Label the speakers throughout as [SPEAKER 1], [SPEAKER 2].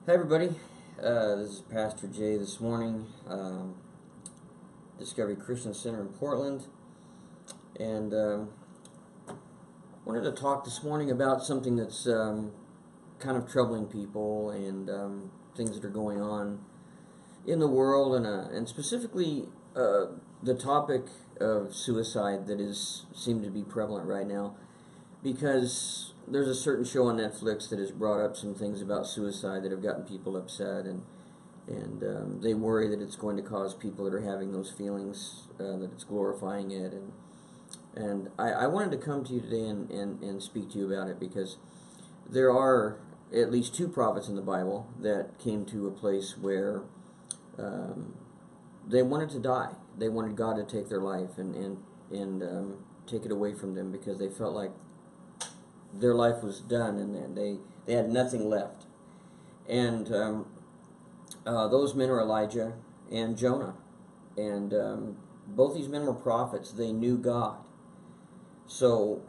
[SPEAKER 1] Hi everybody, this is Pastor Jay this morning, Discovery Christian Center in Portland, and wanted to talk this morning about something that's kind of troubling people and things that are going on in the world, and specifically the topic of suicide that seemed to be prevalent right now, because there's a certain show on Netflix that has brought up some things about suicide that have gotten people upset, and they worry that it's going to cause people that are having those feelings that it's glorifying it, and I wanted to come to you today and speak to you about it, because there are at least two prophets in the Bible that came to a place where they wanted to die. They wanted God to take their life and take it away from them, because they felt like their life was done and they had nothing left. And those men are Elijah and Jonah. And both these men were prophets. They knew God. So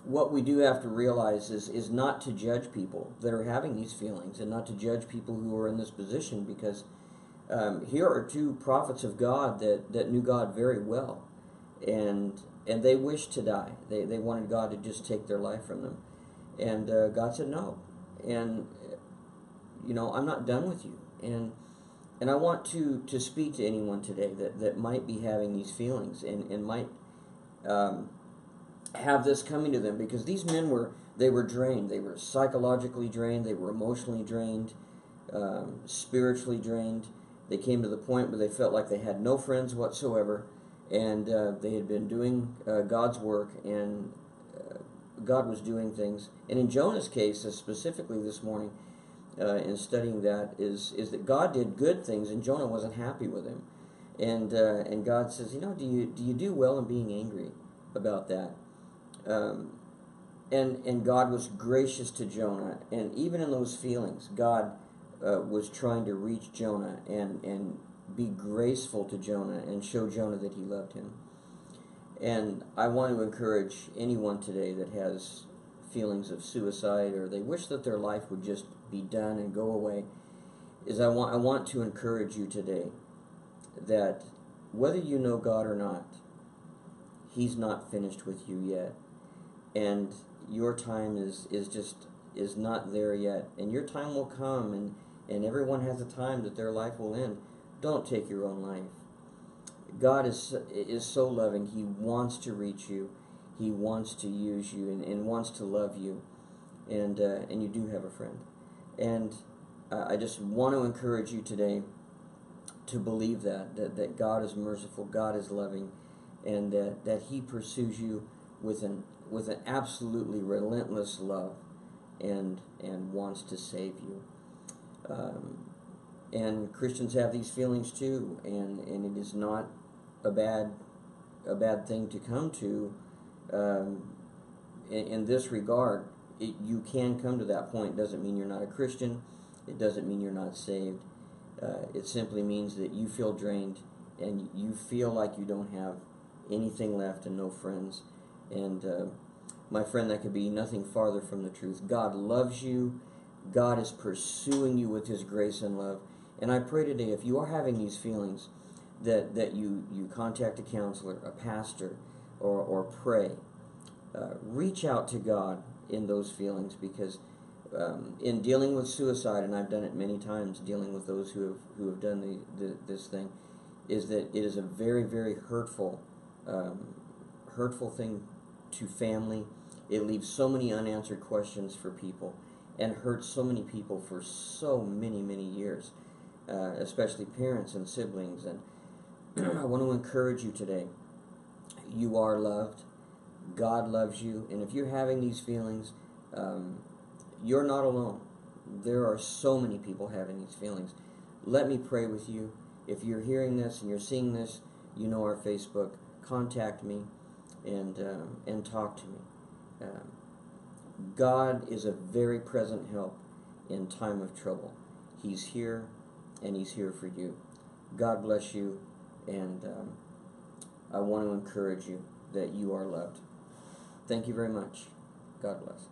[SPEAKER 1] what we do have to realize is not to judge people that are having these feelings, and not to judge people who are in this position, because here are two prophets of God that knew God very well, and they wished to die. They wanted God to just take their life from them, and God said no. And I'm not done with you. And I want to speak to anyone today that might be having these feelings and might have this coming to them, because these men were drained. They were psychologically drained. They were emotionally drained, spiritually drained. They came to the point where they felt like they had no friends whatsoever, and they had been doing God's work, and God was doing things. And in Jonah's case, specifically this morning, in studying that, is that God did good things, and Jonah wasn't happy with him, and God says, do you do well in being angry about that? And God was gracious to Jonah, and even in those feelings, God was trying to reach Jonah and be graceful to Jonah and show Jonah that he loved him. And I want to encourage anyone today that has feelings of suicide, or they wish that their life would just be done and go away, I want to encourage you today that whether you know God or not, He's not finished with you yet. And your time is not there yet. And your time will come, and everyone has a time that their life will end. Don't take your own life. God is so loving. He wants to reach you. He wants to use you and wants to love you. And you do have a friend. And I just want to encourage you today to believe that God is merciful, God is loving, and that He pursues you with an absolutely relentless love, and wants to save you. And Christians have these feelings too, and it is not a bad thing to come to. In this regard, you can come to that point. It doesn't mean you're not a Christian. It doesn't mean you're not saved. It simply means that you feel drained, and you feel like you don't have anything left and no friends. And my friend, that could be nothing farther from the truth. God loves you. God is pursuing you with His grace and love. And I pray today, if you are having these feelings, that you contact a counselor, a pastor, or pray. Reach out to God in those feelings, because in dealing with suicide, and I've done it many times, dealing with those who have done this thing, is that it is a very, very hurtful thing to family. It leaves so many unanswered questions for people, and hurts so many people for so many, many years, especially parents and siblings. And I want to encourage you today. You are loved. God loves you. And if you're having these feelings, you're not alone. There are so many people having these feelings. Let me pray with you. If you're hearing this and you're seeing this, you know our Facebook. Contact me and talk to me. God is a very present help in time of trouble. He's here, and He's here for you. God bless you, and I want to encourage you that you are loved. Thank you very much. God bless.